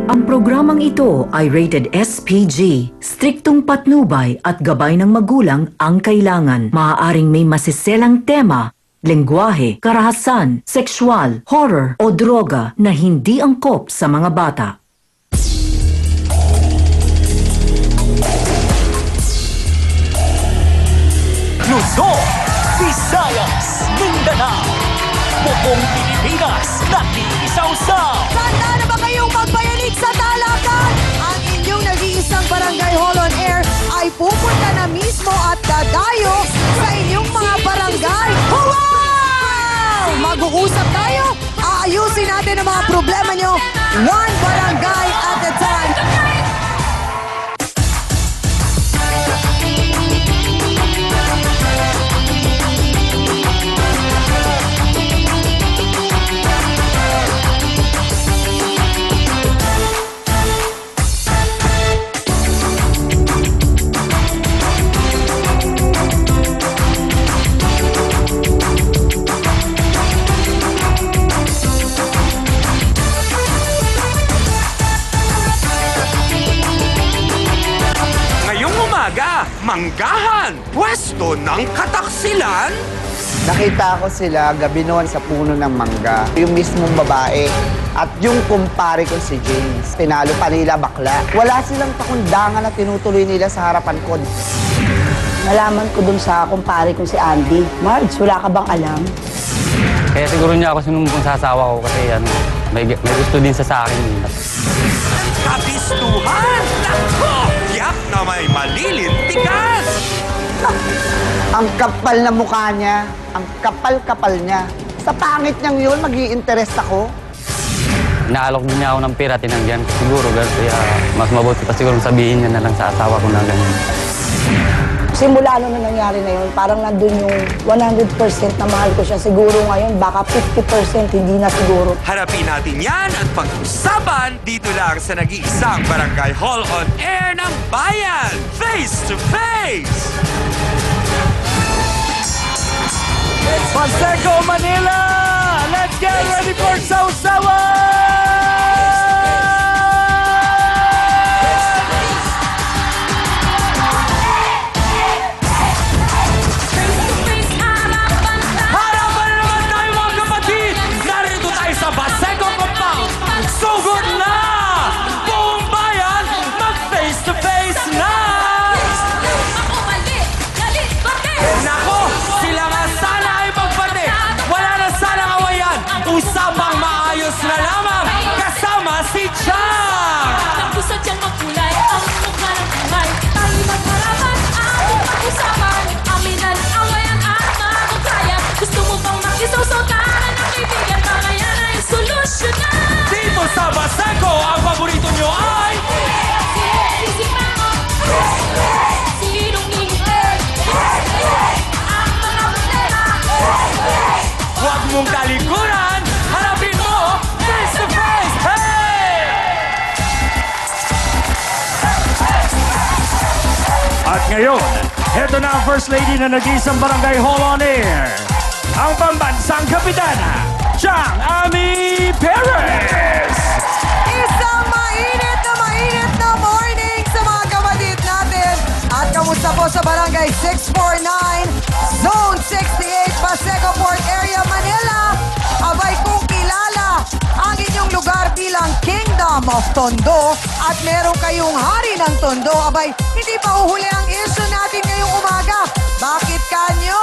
Ang programang ito ay rated SPG. Striktong patnubay at gabay ng magulang ang kailangan. Maaaring may masiselang tema, lengguwahe, karahasan, sexual, horror o droga na hindi angkop sa mga bata. Luzon, Visayas, Mindanao, buong Pilipinas, nakikisaw-saw. Handa na ba kayong magpayanig sa talakan? Ang inyong nag-iisang Barangay Hall on Air ay pupunta na mismo at dadayo sa inyong mga barangay. Wow! Mag-uusap tayo, aayusin natin ang mga problema nyo, one barangay at a time. Manggahan, pwesto ng kataksilan. Nakita ko sila gabi noon sa puno ng mangga. Yung mismong babae at yung kumpare ko si James. Tinalo pa nila bakla. Wala silang pakundangan na tinutuloy nila sa harapan ko. Nalaman ko dun sa kumpare kong si Andy. Marge, wala ka bang alam? Kaya siguro niya ako sinumbong sa asawa ko kasi may gusto din sa akin. Kabistuhan! Nako! Yak na may malilintikan! Ang kapal na mukha niya, ang kapal-kapal niya. Sa pangit niyang yun, mag-i-interest ako. Naalok din niya ako ng pera, tinanggihan ko siguro. Kaya mas mabuti pa siguro sabihin niya na lang sa asawa ko na ganyan. Simula ano na nangyari na yun, parang nandun yung 100% na mahal ko siya. Siguro ngayon, baka 50% hindi na siguro. Harapin natin yan at pag-usapan dito lang sa nag-iisang Barangay Hall on Air ng Bayan. Face to face! Paseco, Manila! Let's get ready for Sausawan! Harapan na naman tayo mga kapatid! Narito tayo sa Paseco Compound! Sugod na! Buong bayan, mag-face to face na! Nako, sila nga sana ay magbate. Wala na sanang awayan. Usapang maayos na lamang kasama si Chang. Tapos sadyang magkulay ang mukha ng buhay. Tayo magharapan, ating pag-usapan. Aminan, awayan at magkaya. Gusto mo bang makisawsaw-tahan ng kaibigan? Baka yan ay solusyon na. Dito sa Paseco, ang paborito nyo ay... Sisimango, sinong hihintay? Ang mga problema. Huwag mong talikuran, harapin mo face to face. Hey! At ngayon, heto na ang First Lady na nag-iisang Barangay Hall on Air. Ang pambansang kapitana, Chang Ami Perez! Isang mainit na morning sa mga kapatid natin. At kamusta po sa Barangay 649, Zone 68, Paseco Port Area, Manila. Abay kung kilala ang inyong lugar bilang Kingdom of Tondo at meron kayong hari ng Tondo. Abay, hindi pa uhuli ang issue natin ngayong umaga. Bakit kanyo?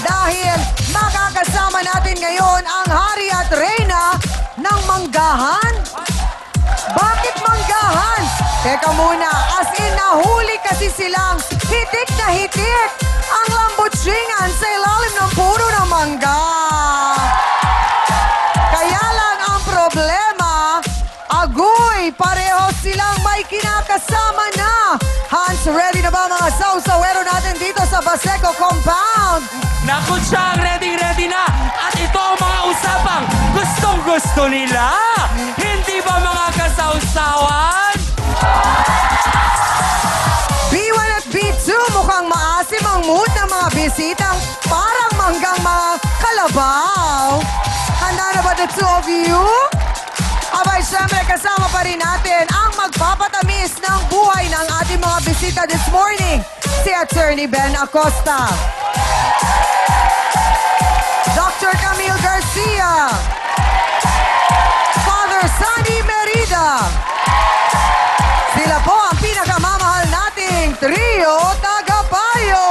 Dahil makakasama natin ngayon ang hari at reyna ng Manggahan. Bakit Manggahan? Teka muna, as in nahuli kasi silang hitik na hitik ang lambutsingan sa ilalim ng puno ng mangga. Kaya lang ang problema, agoy, pareho silang may kinakasama na. Hans, ready na ba mga sausawero natin dito sa Paseco Compound? Naku, Chang, ready na. At ito ang mga usapang gustong-gusto nila. Hindi ba mga kasawsawan? B1 at B2, mukhang maasim ang mood ng mga bisitang parang manggang mga kalabaw. Handa na ba the two of you? Abay, syempre, kasama pa rin natin ang magpapatamis ng buhay ng ating mga bisita this morning, si Attorney Ben Acosta. Dr. Camille Garcia. Father Sunny Merida. Sila po ang pinakamamahal nating trio tagapayo.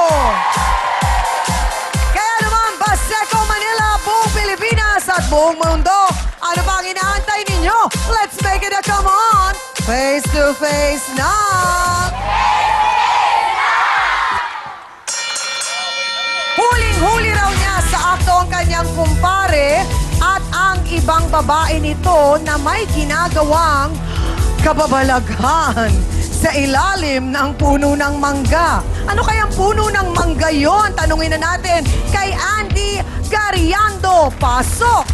Kaya naman, Baseco Manila, buong Pilipinas at buong mundo, ano pa ang inaantay ninyo? Let's make it a come on! Face to face na! Huling-huli raw niya sa akto ang kanyang kumpare at ang ibang babae nito na may ginagawang kababalaghan sa ilalim ng puno ng mangga. Ano kayang puno ng mangga yon? Tanungin na natin kay Andy Gariando. Pasok!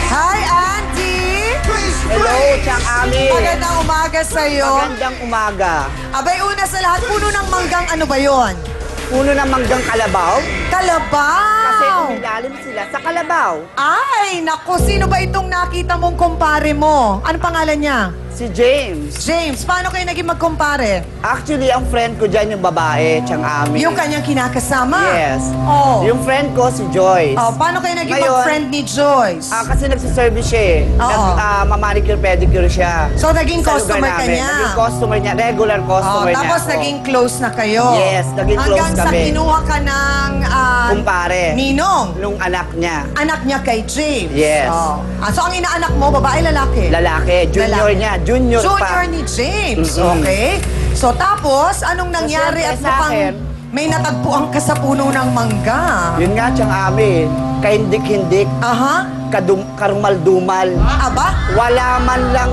Hi, Andy! Hello, Chang Ami. Magandang umaga sa'yo. Magandang umaga. Abay, una sa lahat, puno ng manggang ano ba yon? Puno ng manggang kalabaw. Kalabaw! Kasi umilalim sila sa kalabaw. Ay, naku, sino ba itong nakita mong kumpare mo? Ano pangalan niya? Si James. James, paano kayo naging magkumpare? Actually, ang friend ko dyan yung babae, Chang Ami. Yung kanyang kinakasama? Yes. Oh. Yung friend ko, si Joyce. Oh, paano kayo naging Ngayon, mag-friend ni Joyce? kasi nagsiservice siya eh. Oo. Manicure, pedicure siya. So, naging Sa customer lugar ka namin. niya? Naging customer niya. Regular Oh, customer niya. tapos ako. naging close na kayo? Yes, naging close Hanggang sa kami. kinuha ka ng Kumpare. ninong, Nung anak niya. anak niya kay James. Yes. Oh. So, ang inaanak mo, babae, lalaki? Lalaki. Junior Lalaki. niya. Junior pa. Ni James. Mm-mm. Okay. So, tapos, anong nangyari at syempre sa akin, mukhang may natagpuan ka sa puno ng mangga? Yun nga, Chang Ami. Kahindik-hindik. Aha. Karumal-dumal. Aba? Wala man lang,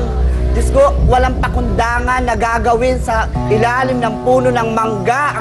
Diyos ko, walang pakundangan na gagawin sa ilalim ng puno ng mangga.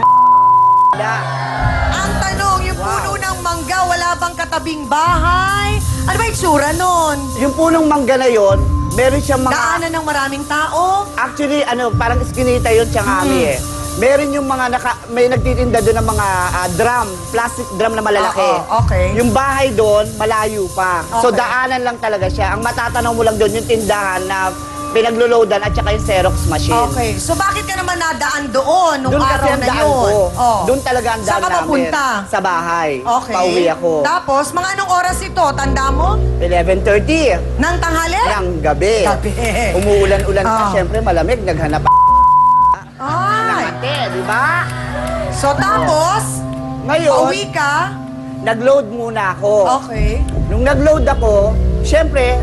Ang tanong, yung puno ng mangga, wala bang katabing bahay? Ano ba itsura nun? Yung punong mangga na yon, meron siyang mga... Daanan ng maraming tao? Actually, parang iskinita yun, Chang Ami eh. Meron yung mga may nagtitinda doon ng mga drum, plastic drum na malalaki. Oo, okay. Yung bahay doon, malayo pa. So Okay. daanan lang talaga siya. Ang matatanaw mo lang doon yung tindahan na pinagloloadan at saka yung Xerox machine. Okay. So, bakit ka naman nadaan doon nung Doon kasi araw ang na daan yun? ko. Oh. Doon talaga ang Saan daan ka namin. papunta? Sa bahay. Okay. Pauwi ako. Tapos, mga anong oras ito? Tanda mo? 11:30 Nang tanghali? ng gabi. Gabi. Umuulan-ulan pa, Ah. syempre malamig, naghanap Ay. ate, di ba? So, tapos, Ngayon, pauwi ka? nag-load muna ako. Okay. Nung nag-load ako, syempre,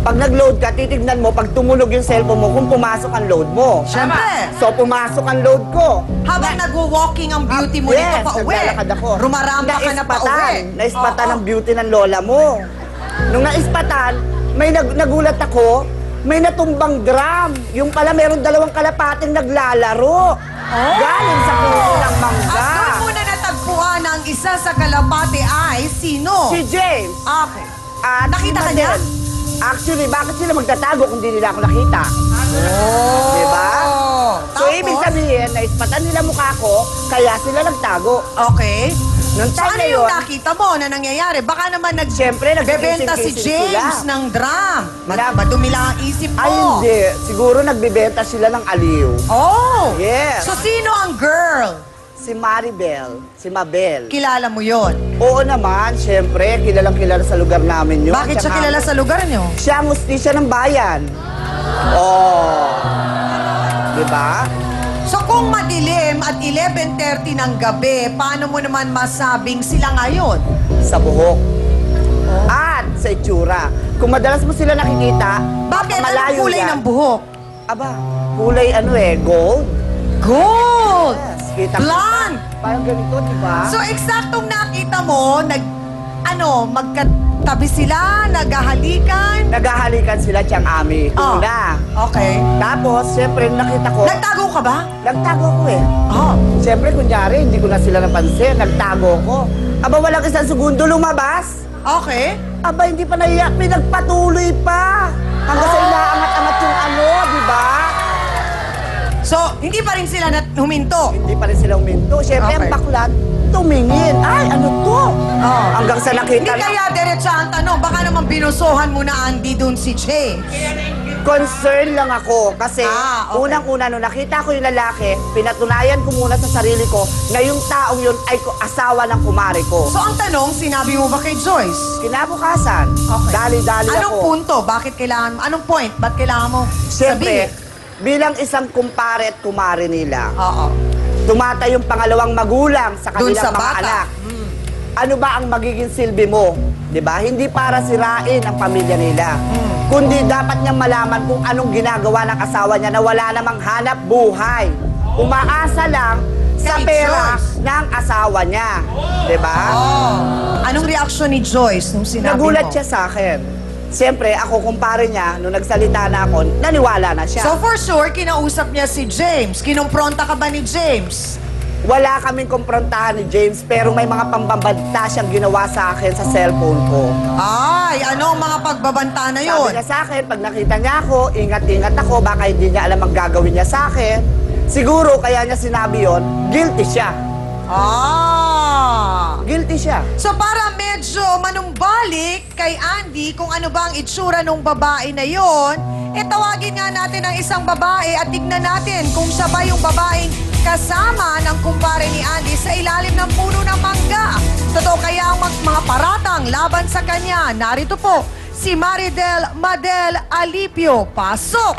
pag nag-load ka, titignan mo, pag tumunog yung cellphone mo, kung pumasok ang load mo. Siyempre. So, pumasok ang load ko. Habang nagwo-walking ang beauty mo Yes, dito pa uwi. naglalakad ako. Rumaramba ka na pa uwi. Naispatan Oo. ang beauty ng lola mo. Nung naispatan, may nagulat ako, may natumbang drum. Yung pala meron 2 kalapating naglalaro. Galing sa puno ng mangga. At doon muna natagpuan ang isa sa kalapate ay sino? Si James. Okay. At Nakita si ka niya? Madel. Actually, bakit sila magtatago kung di nila ako nakita? Oh. Diba? So, Tapos? ibig sabihin, naispatan nila mukha ko, kaya sila nagtago. Okay. Nung So, time ano na yung yun, nakita mo na nangyayari? Baka naman Siyempre, bebenta si nagkikising-kising James sila. ng drum. Wala. Madumi lang ang isip mo. ay hindi. Siguro nagbibenta sila ng aliw. Oh! Yes. So, sino ang girl? Si Maribel, si Mabel. Kilala mo yon? Oo naman, siyempre, kilalang-kilala sa lugar namin yun. Bakit siya Tsaka, kilala sa lugar niyo? Siya ang ustisya ng bayan. Oh. Diba? So, kung madilim at 11:30 ng gabi, paano mo naman masabing sila ngayon? Sa buhok. At sa itsura. Kung madalas mo sila nakikita, Bakit? Anong malayo kulay yan. ng buhok? Aba, kulay gold. Gold! Yes, kita Blonde! Parang ganito, diba? So, eksaktong nakita mo, magkatabi sila, naghahalikan. Naghahalikan sila Chang Ami. Oh. Una. Okay. Tapos, siyempre, nakita ko, Nagtago ka ba? nagtago ko eh. Oh. Siyempre, kunyari, hindi ko na sila napansin. Nagtago ko. Aba, walang isang segundo lumabas. Okay. Aba, hindi pa naiyak. Pinagpatuloy pa. Hanggang sa inaangat-angat yung di ba? So, hindi pa rin sila huminto. Hindi pa rin sila uminto. Siyempre, Okay. ang baklat, tumingin. Ay, ano to? Hanggang sa nakita Hindi na, kaya diretsa ang tanong, baka naman binusuhan mo na Andy dun si James. concern lang ako. Kasi Okay. unang-una, nung nakita ko yung lalaki, pinatunayan ko muna sa sarili ko na yung taong yun ay asawa ng kumare ko. So ang tanong, sinabi mo ba kay Joyce? Kinabukasan, dali-dali Anong ako. punto? Bakit kailangan, anong point? Ba't kailangan mo Siyempre, sabihin? bilang isang kumpare at kumare nila, Oo. tumatay yung pangalawang magulang sa Dun kanilang sa mga bata. anak. Ano ba ang magiging silbi mo? 'Di ba? Hindi para sirain ang pamilya nila. Kundi dapat niyang malaman kung anong ginagawa ng asawa niya na wala namang hanap buhay. Umaasa lang sa Kay pera Joyce. ng asawa niya. 'Di ba? Anong reaksyon ni Joyce nung sinabi Nagulat mo? siya sa akin. Siyempre, ako kumpare niya, nung nagsalita na ako, naniwala na siya. So for sure, kinausap niya si James. Kinumpronta ka ba ni James? Wala kaming kumprontahan ni James, pero may mga pambabanta siyang ginawa sa akin sa cellphone ko. Ay, ano ang mga pagbabanta na Sabi yun? niya sa akin, pag nakita niya ako, ingat-ingat ako, baka hindi niya alam ang gagawin niya sa akin. Siguro, kaya niya sinabi yon, guilty siya. Guilty siya. So para medyo manumbalik kay Andy kung ano ba ang itsura ng babae na yon, tawagin nga natin ang isang babae at tignan natin kung siya ba yung babaeng kasama ng kumpare ni Andy sa ilalim ng puno ng mangga. Totoo kaya ang mga paratang laban sa kanya? Narito po si Maridel Madel Alipio. Pasok!